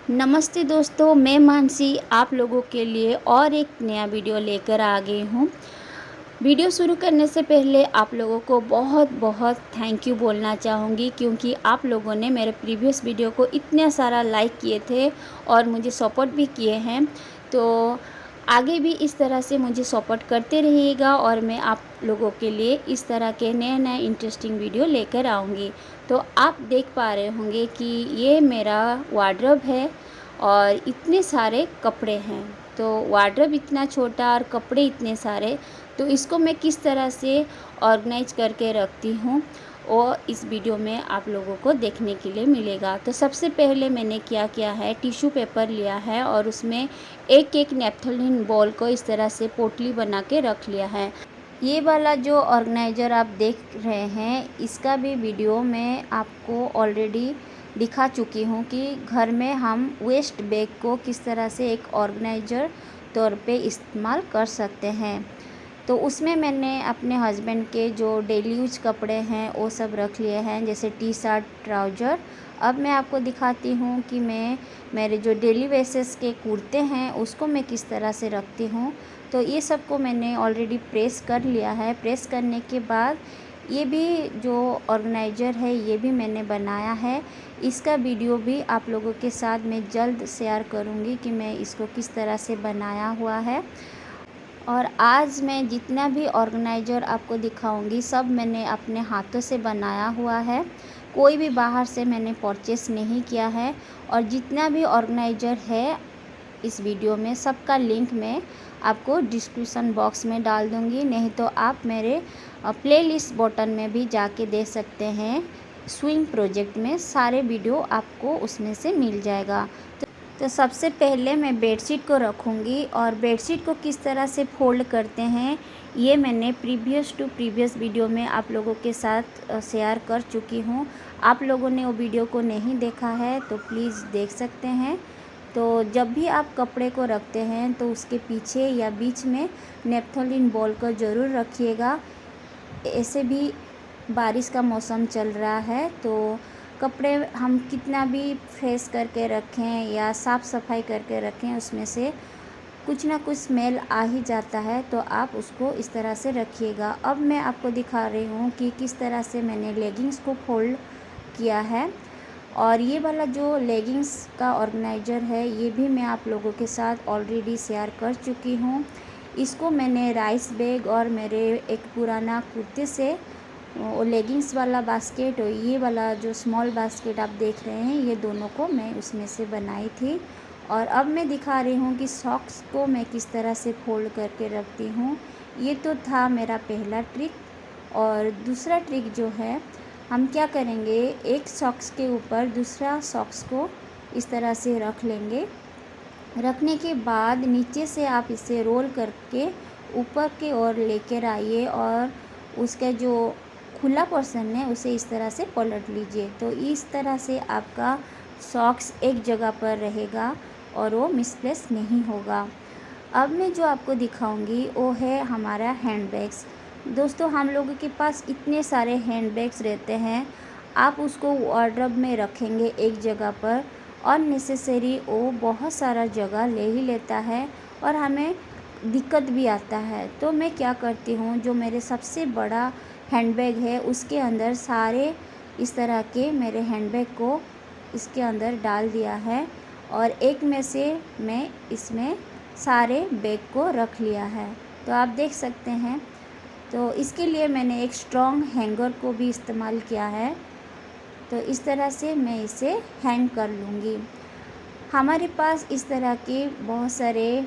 नमस्ते दोस्तों, मैं मानसी आप लोगों के लिए और एक नया वीडियो लेकर आ गई हूँ। वीडियो शुरू करने से पहले आप लोगों को बहुत बहुत थैंक यू बोलना चाहूँगी, क्योंकि आप लोगों ने मेरे प्रीवियस वीडियो को इतना सारा लाइक किए थे और मुझे सपोर्ट भी किए हैं। तो आगे भी इस तरह से मुझे सपोर्ट करते रहिएगा और मैं आप लोगों के लिए इस तरह के नए नए इंटरेस्टिंग वीडियो लेकर आऊँगी। तो आप देख पा रहे होंगे कि ये मेरा वार्डरोब है और इतने सारे कपड़े हैं। तो वार्डरोब इतना छोटा और कपड़े इतने सारे, तो इसको मैं किस तरह से ऑर्गेनाइज करके रखती हूँ और इस वीडियो में आप लोगों को देखने के लिए मिलेगा। तो सबसे पहले मैंने क्या किया है, टिश्यू पेपर लिया है और उसमें एक एक नैपथलीन बॉल को इस तरह से पोटली बना के रख लिया है। ये वाला जो ऑर्गेनाइज़र आप देख रहे हैं, इसका भी वीडियो मैं आपको ऑलरेडी दिखा चुकी हूँ कि घर में हम वेस्ट बैग को किस तरह से एक ऑर्गेनाइज़र तौर पे इस्तेमाल कर सकते हैं। तो उसमें मैंने अपने हस्बैंड के जो डेली यूज कपड़े हैं वो सब रख लिए हैं, जैसे टी शर्ट, ट्राउज़र। अब मैं आपको दिखाती हूँ कि मैं मेरे जो डेली बेसिस के कुर्ते हैं उसको मैं किस तरह से रखती हूँ। तो ये सब को मैंने ऑलरेडी प्रेस कर लिया है। प्रेस करने के बाद ये भी जो ऑर्गेनाइज़र है ये भी मैंने बनाया है। इसका वीडियो भी आप लोगों के साथ मैं जल्द शेयर करूँगी कि मैं इसको किस तरह से बनाया हुआ है। और आज मैं जितना भी ऑर्गेनाइज़र आपको दिखाऊंगी सब मैंने अपने हाथों से बनाया हुआ है, कोई भी बाहर से मैंने परचेस नहीं किया है। और जितना भी ऑर्गेनाइज़र है इस वीडियो में सबका लिंक मैं आपको डिस्क्रिप्शन बॉक्स में डाल दूंगी, नहीं तो आप मेरे प्लेलिस्ट बटन में भी जाके दे सकते हैं। स्विंग प्रोजेक्ट में सारे वीडियो आपको उसमें से मिल जाएगा। तो सबसे पहले मैं बेडशीट को रखूँगी और बेडशीट को किस तरह से फोल्ड करते हैं ये मैंने प्रीवियस वीडियो में आप लोगों के साथ शेयर कर चुकी हूँ। आप लोगों ने वो वीडियो को नहीं देखा है तो प्लीज़ देख सकते हैं। तो जब भी आप कपड़े को रखते हैं तो उसके पीछे या बीच में नेपथलीन बॉल को ज़रूर रखिएगा। ऐसे भी बारिश का मौसम चल रहा है तो कपड़े हम कितना भी फ्रेश करके रखें या साफ़ सफाई करके रखें उसमें से कुछ ना कुछ स्मेल आ ही जाता है, तो आप उसको इस तरह से रखिएगा। अब मैं आपको दिखा रही हूँ कि किस तरह से मैंने लेगिंग्स को फोल्ड किया है। और ये वाला जो लेगिंग्स का ऑर्गेनाइज़र है ये भी मैं आप लोगों के साथ ऑलरेडी शेयर कर चुकी हूँ। इसको मैंने राइस बैग और मेरे एक पुराना कुर्ते से वो लेगिंग्स वाला बास्केट और ये वाला जो स्मॉल बास्केट आप देख रहे हैं ये दोनों को मैं उसमें से बनाई थी। और अब मैं दिखा रही हूँ कि सॉक्स को मैं किस तरह से फोल्ड करके रखती हूँ। ये तो था मेरा पहला ट्रिक। और दूसरा ट्रिक जो है, हम क्या करेंगे, एक सॉक्स के ऊपर दूसरा सॉक्स को इस तरह से रख लेंगे। रखने के बाद नीचे से आप इसे रोल करके ऊपर के ओर लेकर आइए और उसका जो खुला पोर्शन है उसे इस तरह से पलट लीजिए। तो इस तरह से आपका सॉक्स एक जगह पर रहेगा और वो मिसप्लेस नहीं होगा। अब मैं जो आपको दिखाऊंगी वो है हमारा हैंडबैग्स। दोस्तों, हम लोगों के पास इतने सारे हैंडबैग्स रहते हैं, आप उसको वार्डरोब में रखेंगे एक जगह पर, अननेसेसरी वो बहुत सारा जगह ले ही लेता है और हमें दिक्कत भी आता है। तो मैं क्या करती हूँ, जो मेरे सबसे बड़ा हैंडबैग है उसके अंदर सारे इस तरह के मेरे हैंडबैग को इसके अंदर डाल दिया है और एक में से मैं इसमें सारे बैग को रख लिया है। तो आप देख सकते हैं। तो इसके लिए मैंने एक स्ट्रॉन्ग हैंगर को भी इस्तेमाल किया है। तो इस तरह से मैं इसे हैंग कर लूँगी। हमारे पास इस तरह के बहुत सारे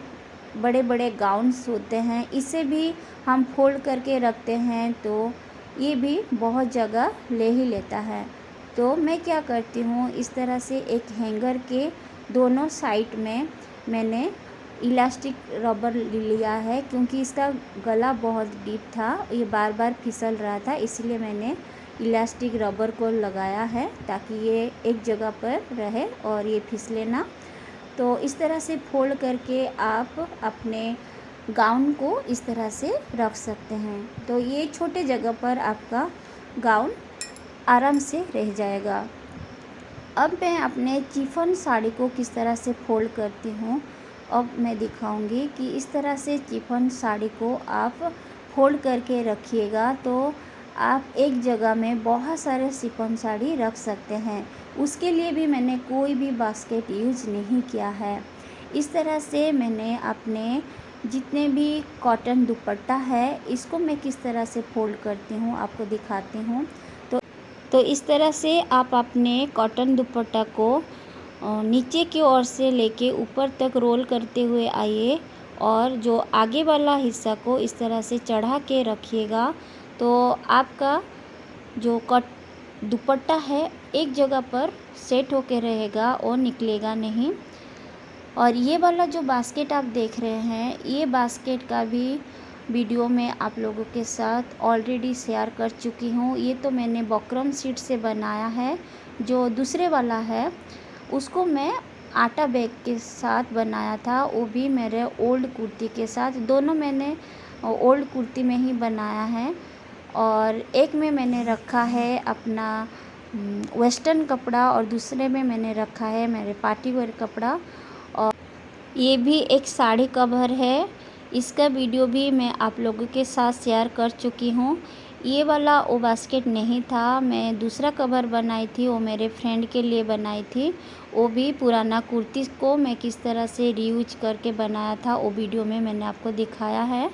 बड़े बड़े गाउन्स होते हैं, इसे भी हम फोल्ड करके रखते हैं तो ये भी बहुत जगह ले ही लेता है। तो मैं क्या करती हूँ, इस तरह से एक हैंगर के दोनों साइड में मैंने इलास्टिक रबर लिया है, क्योंकि इसका गला बहुत डीप था, ये बार बार फिसल रहा था, इसलिए मैंने इलास्टिक रबर को लगाया है ताकि ये एक जगह पर रहे और ये फिसले ना। तो इस तरह से फोल्ड करके आप अपने गाउन को इस तरह से रख सकते हैं। तो ये छोटे जगह पर आपका गाउन आराम से रह जाएगा। अब मैं अपने चिफन साड़ी को किस तरह से फोल्ड करती हूँ, अब मैं दिखाऊंगी कि इस तरह से चिफन साड़ी को आप फोल्ड करके रखिएगा तो आप एक जगह में बहुत सारे चिफन साड़ी रख सकते हैं। उसके लिए भी मैंने कोई भी बास्केट यूज नहीं किया है। इस तरह से मैंने अपने जितने भी कॉटन दुपट्टा है इसको मैं किस तरह से फोल्ड करती हूँ आपको दिखाती हूँ। तो इस तरह से आप अपने कॉटन दुपट्टा को नीचे की ओर से लेके ऊपर तक रोल करते हुए आइए और जो आगे वाला हिस्सा को इस तरह से चढ़ा के रखिएगा तो आपका जो कट दुपट्टा है एक जगह पर सेट होके रहेगा और निकलेगा नहीं। और ये वाला जो बास्केट आप देख रहे हैं ये बास्केट का भी वीडियो मैं आप लोगों के साथ ऑलरेडी शेयर कर चुकी हूँ। ये तो मैंने बकरम शीट से बनाया है। जो दूसरे वाला है उसको मैं आटा बैग के साथ बनाया था, वो भी मेरे ओल्ड कुर्ती के साथ। दोनों मैंने ओल्ड कुर्ती में ही बनाया है। और एक में मैंने रखा है अपना वेस्टर्न कपड़ा और दूसरे में मैंने रखा है मेरे पार्टी वेयर कपड़ा। और ये भी एक साड़ी कवर है, इसका वीडियो भी मैं आप लोगों के साथ शेयर कर चुकी हूँ। ये वाला वो बास्केट नहीं था, मैं दूसरा कवर बनाई थी, वो मेरे फ्रेंड के लिए बनाई थी। वो भी पुराना कुर्ती को मैं किस तरह से रीयूज करके बनाया था वो वीडियो में मैंने आपको दिखाया है।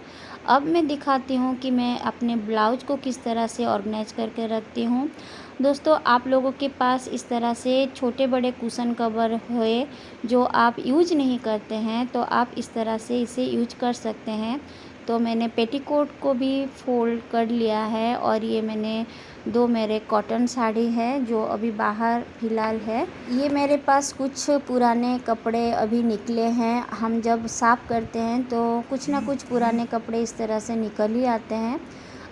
अब मैं दिखाती हूँ कि मैं अपने ब्लाउज को किस तरह से ऑर्गेनाइज करके रखती हूँ। दोस्तों आप लोगों के पास इस तरह से छोटे बड़े कुशन कवर हुए जो आप यूज नहीं करते हैं तो आप इस तरह से इसे यूज कर सकते हैं। तो मैंने पेटीकोट को भी फोल्ड कर लिया है और ये मैंने दो मेरे कॉटन साड़ी है जो अभी बाहर फ़िलहाल है। ये मेरे पास कुछ पुराने कपड़े अभी निकले हैं। हम जब साफ़ करते हैं तो कुछ ना कुछ पुराने कपड़े इस तरह से निकल ही आते हैं।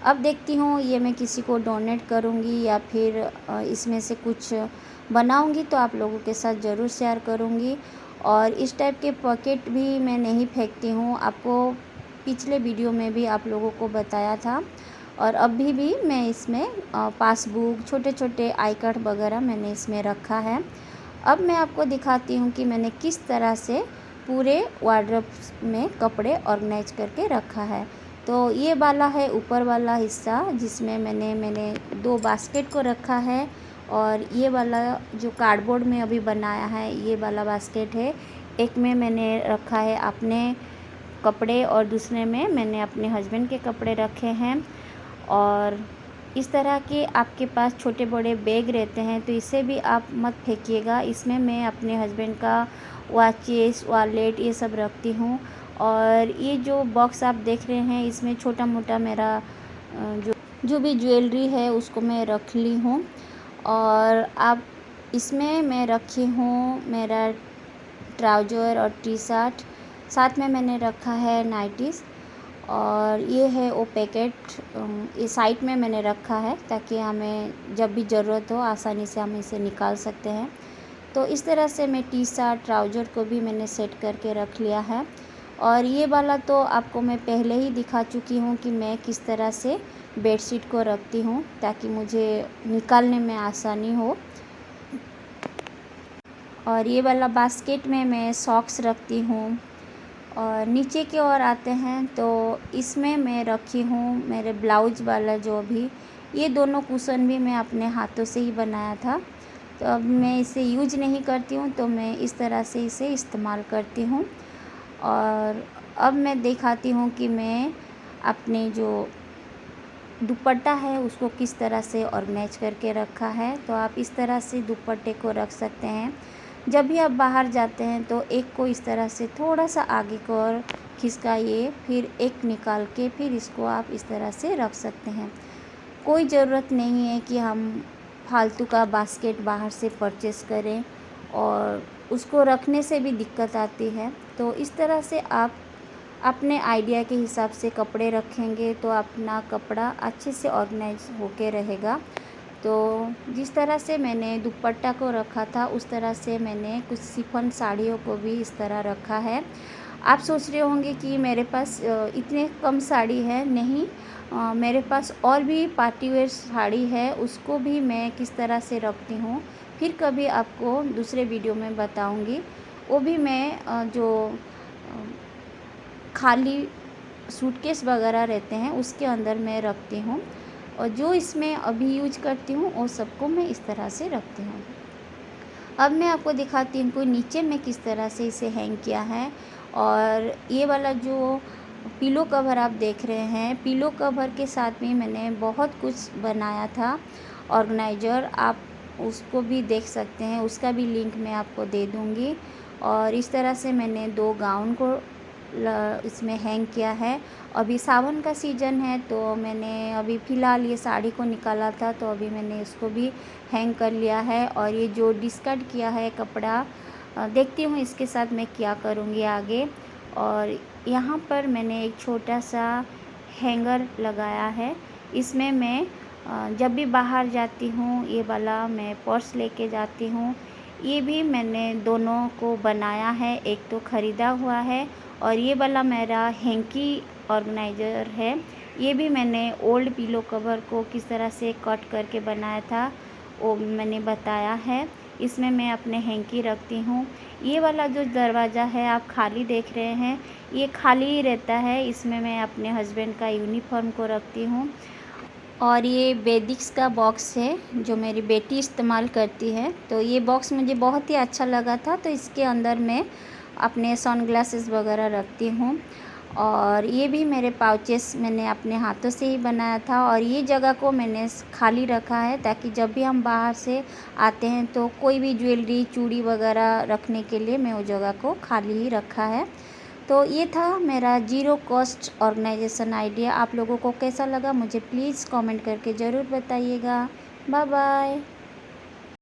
अब देखती हूँ ये मैं किसी को डोनेट करूँगी या फिर इसमें से कुछ बनाऊँगी तो आप लोगों के साथ ज़रूर शेयर करूँगी। और इस टाइप के पॉकेट भी मैं नहीं फेंकती हूँ, आपको पिछले वीडियो में भी आप लोगों को बताया था। और अभी भी मैं इसमें पासबुक छोटे छोटे आई कार्ड वगैरह मैंने इसमें रखा है। अब मैं आपको दिखाती हूँ कि मैंने किस तरह से पूरे वार्डरोब में कपड़े ऑर्गेनाइज करके रखा है। तो ये वाला है ऊपर वाला हिस्सा जिसमें मैंने दो बास्केट को रखा है। और ये वाला जो कार्डबोर्ड में अभी बनाया है ये वाला बास्केट है। एक में मैंने रखा है अपने कपड़े और दूसरे में मैंने अपने हस्बैंड के कपड़े रखे हैं। और इस तरह के आपके पास छोटे बड़े बैग रहते हैं तो इसे भी आप मत फेंकिएगा। इसमें मैं अपने हस्बैंड का वॉचेस वॉलेट ये सब रखती हूँ। और ये जो बॉक्स आप देख रहे हैं इसमें छोटा मोटा मेरा जो भी ज्वेलरी है उसको मैं रख ली हूँ। और अब इसमें मैं रखी हूँ मेरा ट्राउज़र और टी शर्ट, साथ में मैंने रखा है नाइटीज़। और ये है वो पैकेट ये साइड में मैंने रखा है ताकि हमें जब भी ज़रूरत हो आसानी से हम इसे निकाल सकते हैं। तो इस तरह से मैं टी शर्ट ट्राउज़र को भी मैंने सेट करके रख लिया है। और ये वाला तो आपको मैं पहले ही दिखा चुकी हूँ कि मैं किस तरह से बेडशीट को रखती हूँ ताकि मुझे निकालने में आसानी हो। और ये वाला बास्केट में मैं सॉक्स रखती हूँ। और नीचे की ओर आते हैं तो इसमें मैं रखी हूँ मेरे ब्लाउज वाला जो भी ये दोनों कुशन भी मैं अपने हाथों से ही बनाया था। तो अब मैं इसे यूज नहीं करती हूँ तो मैं इस तरह से इसे इस्तेमाल करती हूँ। और अब मैं दिखाती हूँ कि मैं अपने जो दुपट्टा है उसको किस तरह से ऑर्गेनाइज करके रखा है। तो आप इस तरह से दुपट्टे को रख सकते हैं। जब भी आप बाहर जाते हैं तो एक को इस तरह से थोड़ा सा आगे को और खिसकाइए, फिर एक निकाल के फिर इसको आप इस तरह से रख सकते हैं। कोई ज़रूरत नहीं है कि हम फालतू का बास्केट बाहर से परचेस करें और उसको रखने से भी दिक्कत आती है। तो इस तरह से आप अपने आइडिया के हिसाब से कपड़े रखेंगे तो अपना कपड़ा अच्छे से ऑर्गेनाइज होके रहेगा। तो जिस तरह से मैंने दुपट्टा को रखा था उस तरह से मैंने कुछ शिफॉन साड़ियों को भी इस तरह रखा है। आप सोच रहे होंगे कि मेरे पास इतने कम साड़ी है, नहीं मेरे पास और भी पार्टी वेयर साड़ी है, उसको भी मैं किस तरह से रखती हूँ फिर कभी आपको दूसरे वीडियो में बताऊंगी। वो भी मैं जो खाली सूटकेस वगैरह रहते हैं उसके अंदर मैं रखती हूँ, और जो इसमें अभी यूज करती हूँ वो सबको मैं इस तरह से रखती हूँ। अब मैं आपको दिखाती हूँ कि नीचे में किस तरह से इसे हैंग किया है। और ये वाला जो पिलो कवर आप देख रहे हैं, पिलो कवर के साथ में मैंने बहुत कुछ बनाया था ऑर्गेनाइज़र, आप उसको भी देख सकते हैं, उसका भी लिंक मैं आपको दे दूँगी। और इस तरह से मैंने 2 गाउन को इसमें हैंग किया है। अभी सावन का सीज़न है तो मैंने अभी फ़िलहाल ये साड़ी को निकाला था, तो अभी मैंने इसको भी हैंग कर लिया है। और ये जो डिस्कार्ड किया है कपड़ा, देखती हूँ इसके साथ मैं क्या करूँगी आगे। और यहाँ पर मैंने एक छोटा सा हैंगर लगाया है, इसमें मैं जब भी बाहर जाती हूँ ये वाला मैं पर्स लेके जाती हूँ। ये भी मैंने दोनों को बनाया है, एक तो ख़रीदा हुआ है और ये वाला मेरा हैंकी ऑर्गेनाइज़र है। ये भी मैंने ओल्ड पिलो कवर को किस तरह से कट करके बनाया था वो मैंने बताया है। इसमें मैं अपने हैंकी रखती हूँ। ये वाला जो दरवाज़ा है आप खाली देख रहे हैं, ये खाली ही रहता है, इसमें मैं अपने हस्बैंड का यूनिफॉर्म को रखती हूँ। और ये वेदिक्स का बॉक्स है जो मेरी बेटी इस्तेमाल करती है, तो ये बॉक्स मुझे बहुत ही अच्छा लगा था, तो इसके अंदर मैं अपने सनग्लासेस वगैरह रखती हूँ। और ये भी मेरे पाउचेस मैंने अपने हाथों से ही बनाया था, और ये जगह को मैंने खाली रखा है ताकि जब भी हम बाहर से आते हैं तो कोई भी ज्वेलरी चूड़ी वगैरह रखने के लिए मैं वो जगह को खाली ही रखा है। तो ये था मेरा ज़ीरो कॉस्ट ऑर्गेनाइजेशन आइडिया। आप लोगों को कैसा लगा मुझे प्लीज़ कमेंट करके ज़रूर बताइएगा। Bye bye.